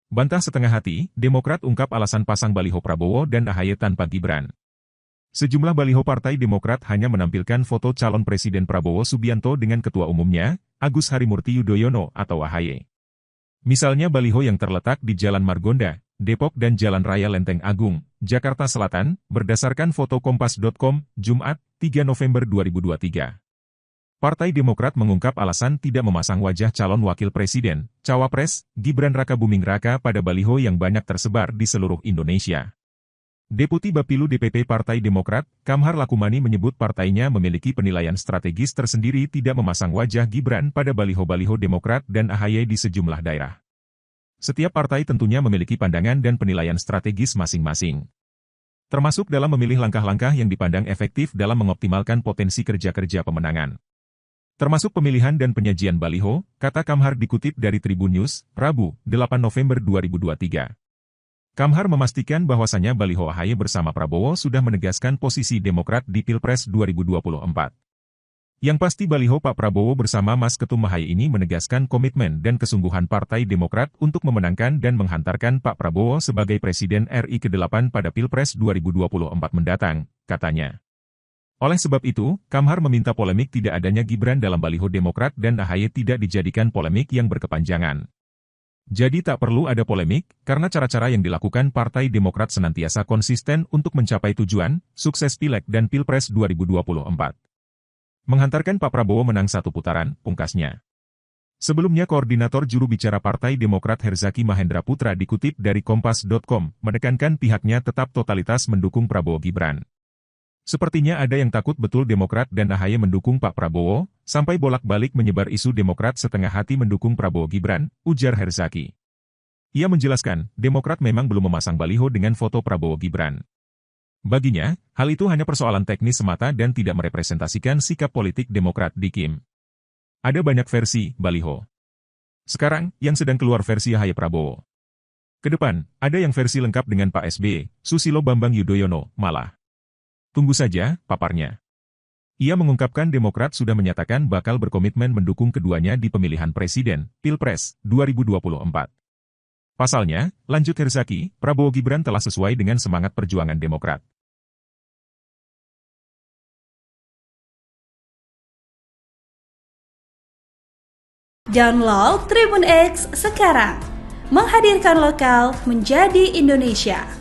Bantah setengah hati, Demokrat ungkap alasan pasang baliho Prabowo dan AHY tanpa Gibran. Sejumlah baliho Partai Demokrat hanya menampilkan foto calon Presiden Prabowo Subianto dengan Ketua Umumnya, Agus Harimurti Yudhoyono atau AHY. Misalnya baliho yang terletak di Jalan Margonda, Depok dan Jalan Raya Lenteng Agung, Jakarta Selatan, berdasarkan foto Kompas.com, Jumat, 3 November 2023. Partai Demokrat mengungkap alasan tidak memasang wajah calon wakil presiden, cawapres, Gibran Rakabuming Raka pada baliho yang banyak tersebar di seluruh Indonesia. Deputi Bapilu DPP Partai Demokrat, Kamhar Lakumani menyebut partainya memiliki penilaian strategis tersendiri tidak memasang wajah Gibran pada baliho-baliho Demokrat dan AHY di sejumlah daerah. Setiap partai tentunya memiliki pandangan dan penilaian strategis masing-masing. Termasuk dalam memilih langkah-langkah yang dipandang efektif dalam mengoptimalkan potensi kerja-kerja pemenangan. Termasuk pemilihan dan penyajian baliho, kata Kamhar dikutip dari Tribun News, Rabu, 8 November 2023. Kamhar memastikan bahwasannya baliho AHY bersama Prabowo sudah menegaskan posisi Demokrat di Pilpres 2024. Yang pasti baliho Pak Prabowo bersama Mas Ketum AHY ini menegaskan komitmen dan kesungguhan Partai Demokrat untuk memenangkan dan menghantarkan Pak Prabowo sebagai Presiden RI ke-8 pada Pilpres 2024 mendatang, katanya. Oleh sebab itu, Kamhar meminta polemik tidak adanya Gibran dalam baliho Demokrat dan AHY tidak dijadikan polemik yang berkepanjangan. Jadi tak perlu ada polemik, karena cara-cara yang dilakukan Partai Demokrat senantiasa konsisten untuk mencapai tujuan, sukses Pileg dan Pilpres 2024. Menghantarkan Pak Prabowo menang satu putaran, pungkasnya. Sebelumnya Koordinator Juru Bicara Partai Demokrat Herzaki Mahendra Putra dikutip dari Kompas.com, menekankan pihaknya tetap totalitas mendukung Prabowo Gibran. Sepertinya ada yang takut betul Demokrat dan AHY mendukung Pak Prabowo, sampai bolak-balik menyebar isu Demokrat setengah hati mendukung Prabowo Gibran, ujar Herzaki. Ia menjelaskan, Demokrat memang belum memasang baliho dengan foto Prabowo Gibran. Baginya, hal itu hanya persoalan teknis semata dan tidak merepresentasikan sikap politik Demokrat di Kim. Ada banyak versi baliho. Sekarang, yang sedang keluar versi AHY Prabowo. Kedepan, ada yang versi lengkap dengan Pak SBY, Susilo Bambang Yudhoyono, malah. Tunggu saja, paparnya. Ia mengungkapkan Demokrat sudah menyatakan bakal berkomitmen mendukung keduanya di pemilihan presiden, Pilpres, 2024. Pasalnya, lanjut Herzaki, Prabowo Gibran telah sesuai dengan semangat perjuangan Demokrat. Download Tribun X sekarang, menghadirkan lokal menjadi Indonesia.